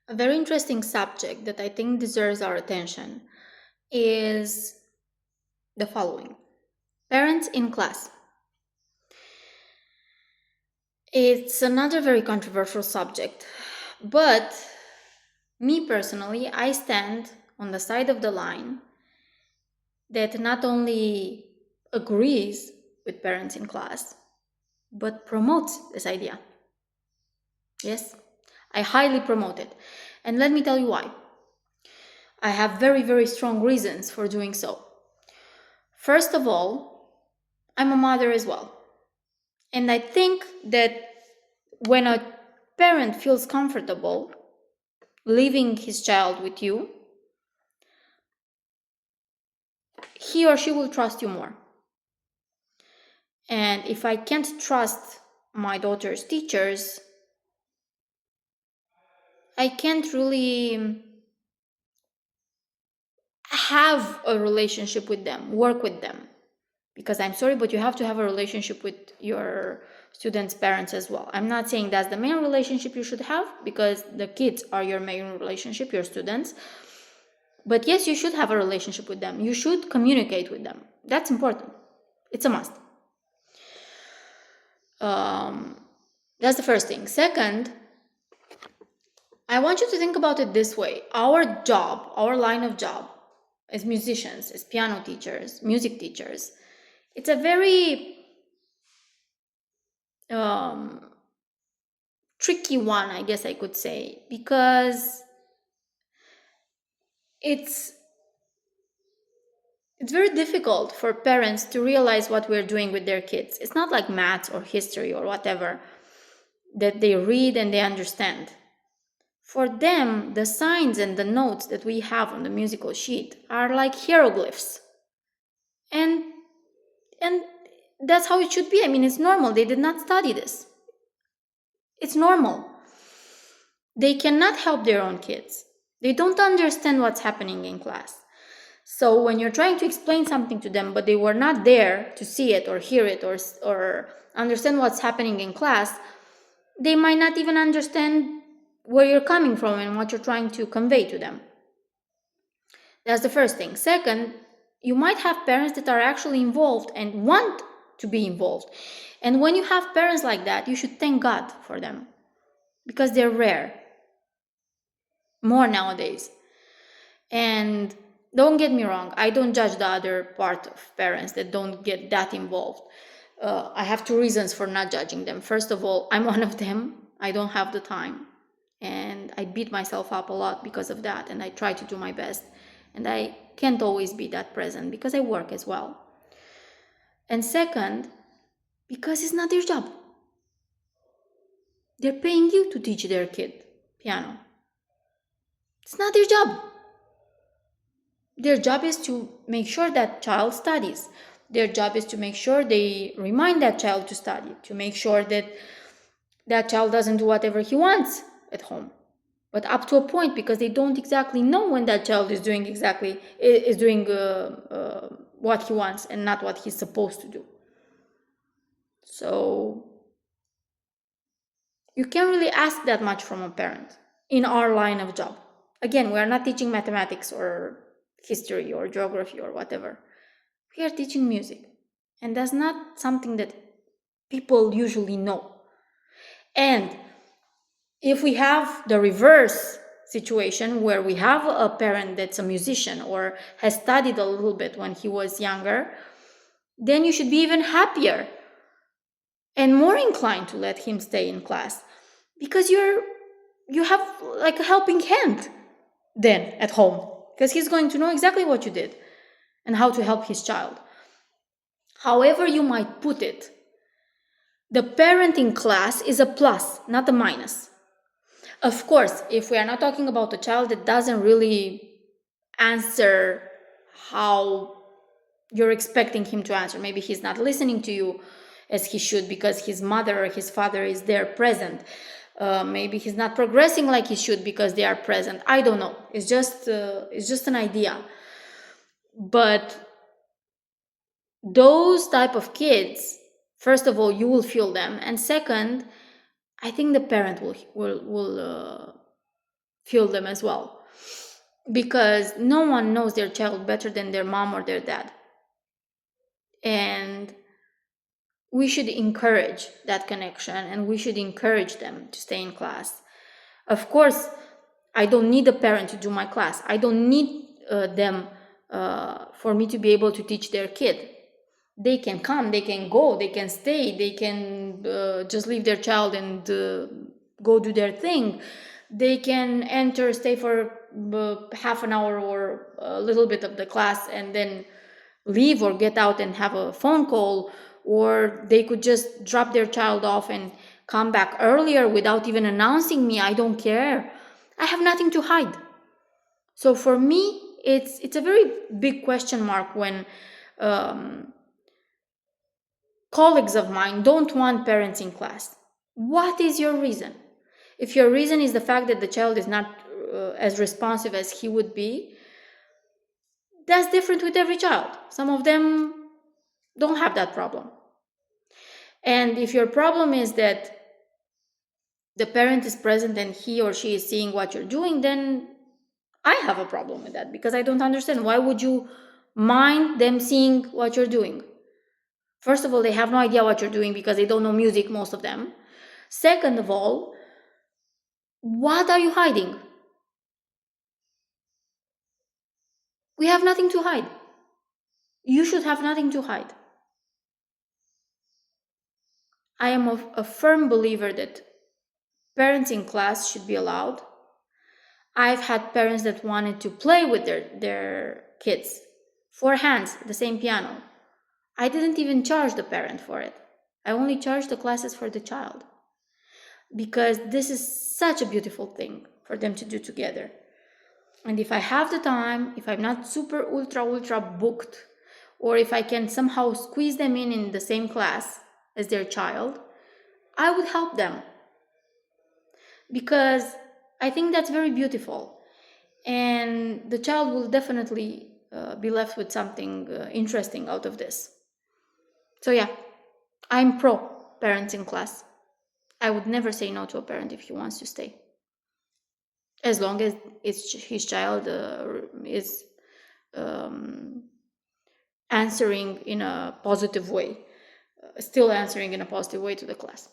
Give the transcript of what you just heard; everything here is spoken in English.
A very interesting subject that I think deserves our attention is the following: parents in class. It's another very controversial subject, but me personally, I stand on the side of the line that not only agrees with parents in class, but promotes this idea. Yes, I highly promote it. And let me tell you why. I have very, very strong reasons for doing so. First of all, I'm a mother as well. And I think that when a parent feels comfortable leaving his child with you, he or she will trust you more. And if I can't trust my daughter's teachers, I can't really have a relationship with them, work with them. Because I'm sorry, but you have to have a relationship with your students' parents as well. I'm not saying that's the main relationship you should have, because the kids are your main relationship, your students. But yes, you should have a relationship with them. You should communicate with them. That's important. It's a must. That's the first thing. Second, I want you to think about it this way. Our job, our line of job as musicians, as piano teachers, music teachers, it's a very tricky one, I guess I could say, because it's very difficult for parents to realize what we're doing with their kids. It's not like math or history or whatever that they read and they understand. For them, the signs and the notes that we have on the musical sheet are like hieroglyphs. And and that's how it should be. I mean, it's normal. They did not study this. It's normal. They cannot help their own kids. They don't understand what's happening in class. So when you're trying to explain something to them, but they were not there to see it or hear it or understand what's happening in class, they might not even understand where you're coming from and what you're trying to convey to them. That's the first thing. Second, you might have parents that are actually involved and want to be involved. And when you have parents like that, you should thank God for them, because they're rare, more nowadays. And don't get me wrong, I don't judge the other part of parents that don't get that involved. I have two reasons for not judging them. First of all, I'm one of them. I don't have the time. And I beat myself up a lot because of that. And I try to do my best. And I can't always be that present because I work as well. And second, because it's not their job. They're paying you to teach their kid piano. It's not their job. Their job is to make sure that child studies. Their job is to make sure they remind that child to study, to make sure that that child doesn't do whatever he wants at home, but up to a point, because they don't exactly know when that child is doing what he wants and not what he's supposed to do. So you can't really ask that much from a parent in our line of job. Again, we are not teaching mathematics or history or geography or whatever. We are teaching music. And that's not something that people usually know. And if we have the reverse situation where we have a parent that's a musician or has studied a little bit when he was younger, then you should be even happier and more inclined to let him stay in class, because you have like a helping hand then at home, because he's going to know exactly what you did and how to help his child. However you might put it, the parent in class is a plus, not a minus. Of course, if we are not talking about a child that doesn't really answer how you're expecting him to answer, maybe he's not listening to you as he should because his mother or his father is there present. Maybe he's not progressing like he should because they are present. I don't know. It's just an idea. But those type of kids, first of all, you will feel them, and second, I think the parent will feel them as well, because no one knows their child better than their mom or their dad. And we should encourage that connection, and we should encourage them to stay in class. Of course, I don't need a parent to do my class. I don't need them for me to be able to teach their kid. They can come, they can go, they can stay, they can just leave their child and go do their thing. They can enter, stay for half an hour or a little bit of the class and then leave or get out and have a phone call, or they could just drop their child off and come back earlier without even announcing me. I don't care. I have nothing to hide. So for me, it's a very big question mark when colleagues of mine don't want parents in class. What is your reason? If your reason is the fact that the child is not as responsive as he would be, that's different with every child. Some of them don't have that problem. And if your problem is that the parent is present and he or she is seeing what you're doing, then I have a problem with that, because I don't understand. Why would you mind them seeing what you're doing? First of all, they have no idea what you're doing because they don't know music, most of them. Second of all, what are you hiding? We have nothing to hide. You should have nothing to hide. I am a firm believer that parents in class should be allowed. I've had parents that wanted to play with their kids. 4 hands, the same piano. I didn't even charge the parent for it. I only charged the classes for the child. Because this is such a beautiful thing for them to do together. And if I have the time, if I'm not super ultra booked, or if I can somehow squeeze them in the same class as their child, I would help them. Because I think that's very beautiful. And the child will definitely be left with something interesting out of this. So yeah, I'm pro parents in class. I would never say no to a parent if he wants to stay, as long as his child is answering in a positive way, still answering in a positive way to the class.